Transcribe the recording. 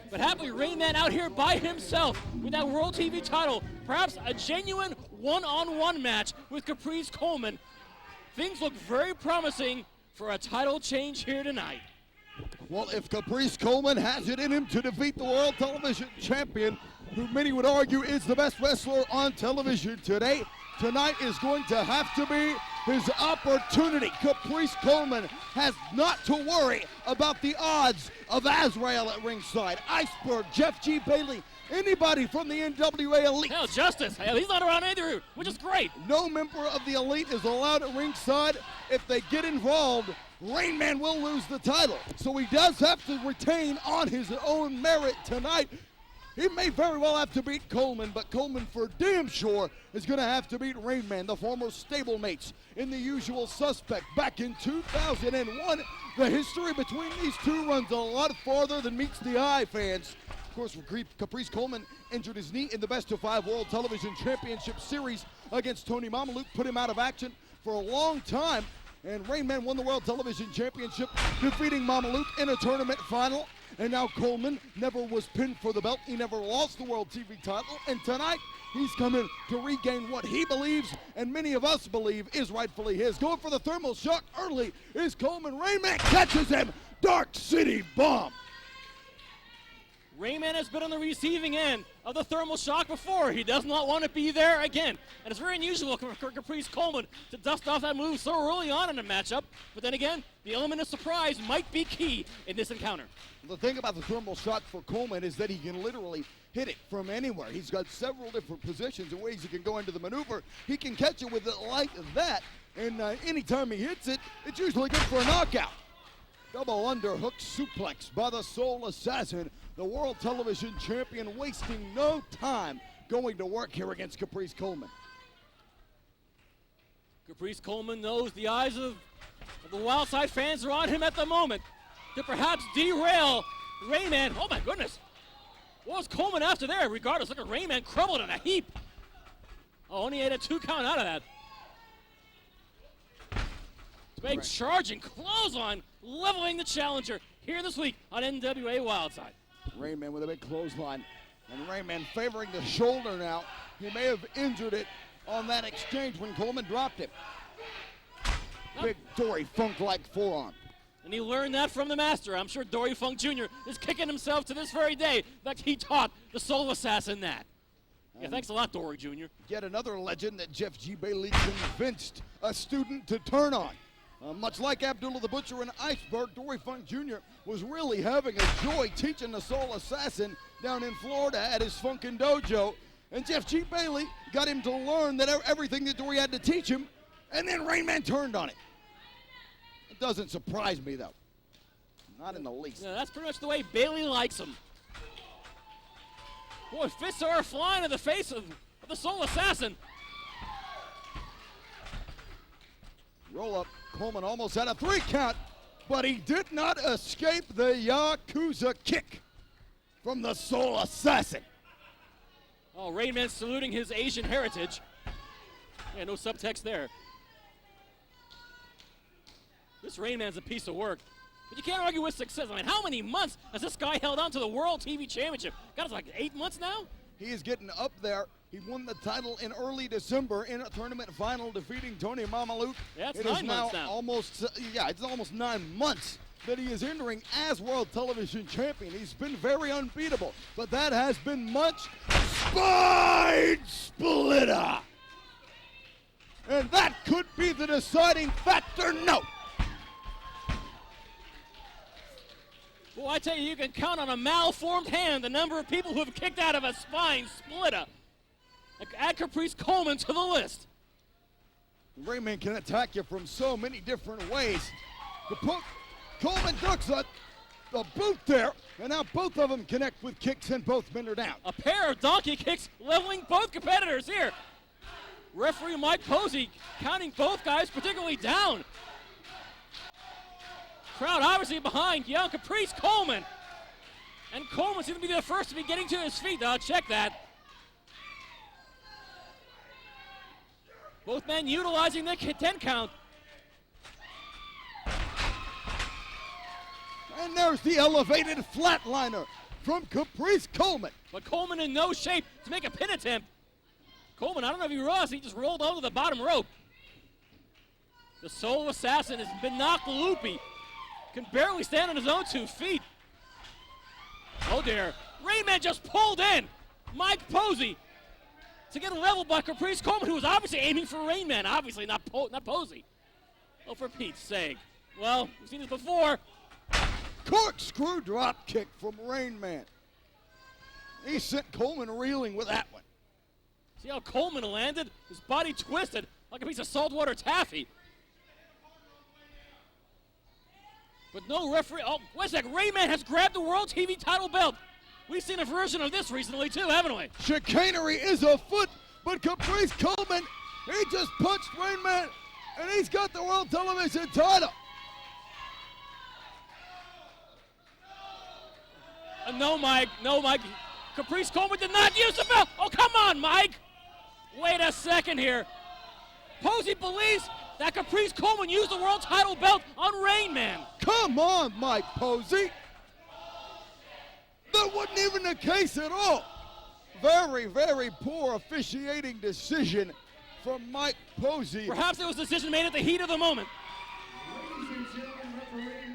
But happily, Rainman out here by himself with that World TV title. Perhaps a genuine one-on-one match with Caprice Coleman. Things look very promising for a title change here tonight. Well, if Caprice Coleman has it in him to defeat the World Television Champion, who many would argue is the best wrestler on television today, tonight is going to have to be his opportunity. Caprice Coleman has not to worry about the odds of Azrael at ringside, Iceberg, Jeff G. Bailey, anybody from the NWA Elite. Hell, Justice, hell, he's not around either, which is great. No member of the Elite is allowed at ringside. If they get involved, Rainman will lose the title. So he does have to retain on his own merit tonight. He may very well have to beat Coleman, but Coleman for damn sure is going to have to beat Rainman, the former stablemates in The Usual Suspect back in 2001. The history between these two runs a lot farther than meets the eye, fans. Of course, Caprice Coleman injured his knee in the Best of 5 World Television Championship Series against Tony Mamaluke, put him out of action for a long time, and Rainman won the World Television Championship, defeating Mamaluke in a tournament final. And now Coleman never was pinned for the belt. He never lost the World TV title. And tonight, he's coming to regain what he believes, and many of us believe, is rightfully his. Going for the thermal shock early is Coleman. Rainman catches him. Dark City Bomb. Rainman has been on the receiving end of the thermal shock before. He does not want to be there again. And it's very unusual for Caprice Coleman to dust off that move so early on in a matchup. But then again, the element of surprise might be key in this encounter. The thing about the thermal shock for Coleman is that he can literally hit it from anywhere. He's got several different positions and ways he can go into the maneuver. He can catch it with it like that, and anytime he hits it, it's usually good for a knockout. Double underhook suplex by the Soul Assassin. The World Television Champion wasting no time going to work here against Caprice Coleman. Caprice Coleman knows the eyes of the Wildside fans are on him at the moment to perhaps derail Rainman. Oh my goodness. What was Coleman after there? Regardless, look at Rainman crumbled in a heap. Oh, only had a 2 count out of that. Big charging clothesline, leveling the challenger here this week on NWA Wildside. Rainman with a big clothesline, and Rainman favoring the shoulder now. He may have injured it on that exchange when Coleman dropped him. Big Dory Funk-like forearm. And he learned that from the master. I'm sure Dory Funk Jr. is kicking himself to this very day. In fact, he taught the Soul Assassin that. Yeah, thanks a lot, Dory Jr. Yet another legend that Jeff G. Bailey convinced a student to turn on. Much like Abdullah the Butcher and Iceberg, Dory Funk Jr. was really having a joy teaching the Soul Assassin down in Florida at his Funkin' Dojo. And Jeff G. Bailey got him to learn that everything that Dory had to teach him, and then Rainman turned on it. It doesn't surprise me, though. Not in the least. Yeah, that's pretty much the way Bailey likes him. Boy, fists are flying in the face of the Soul Assassin. Roll up. Coleman almost had a 3 count, but he did not escape the Yakuza kick from the Soul Assassin. Oh, Rainman saluting his Asian heritage. Yeah, no subtext there. This Rainman's a piece of work. But you can't argue with success. I mean, how many months has this guy held on to the World TV Championship? God, it's like 8 months now? He is getting up there. He won the title in early December in a tournament final, defeating Tony Mamaluke. Yeah, it's 9 months now. It's almost 9 months that he is entering as World Television Champion. He's been very unbeatable, but that has been much spine splitter. And that could be the deciding factor. No. Well, I tell you, you can count on a malformed hand the number of people who have kicked out of a spine splitter. Add Caprice Coleman to the list. Rainman can attack you from so many different ways. Coleman ducks a boot there, and now both of them connect with kicks and both men are down. A pair of donkey kicks leveling both competitors here. Referee Mike Posey counting both guys particularly down. Crowd obviously behind young Caprice Coleman. And Coleman seems to be the first to be getting to his feet. I'll check that. Both men utilizing the 10 count. And there's the elevated flatliner. from Caprice Coleman. But Coleman in no shape to make a pin attempt. Coleman, I don't know if you realize, he just rolled onto the bottom rope. The solo assassin has been knocked loopy. Can barely stand on his own 2 feet. Oh dear. Rainman just pulled in Mike Posey to get leveled by Caprice Coleman, who was obviously aiming for Rainman. Obviously not Posey. Oh, for Pete's sake. Well, we've seen this before. Corkscrew drop kick from Rainman. He sent Coleman reeling with that one. See how Coleman landed? His body twisted like a piece of saltwater taffy. But no referee. Oh, wait a sec. Rainman has grabbed the World TV title belt. We've seen a version of this recently too, haven't we? Chicanery is afoot, but Caprice Coleman, he just punched Rainman, and he's got the World Television title. No, Mike. No, Mike. Caprice Coleman did not use the belt. Oh, come on, Mike. Wait a second here. Posey believes that Caprice Coleman used the world title belt on Rainman. Come on, Mike Posey. That wasn't even the case at all. Very, very poor officiating decision from Mike Posey. Perhaps it was a decision made at the heat of the moment. Ladies and gentlemen, referee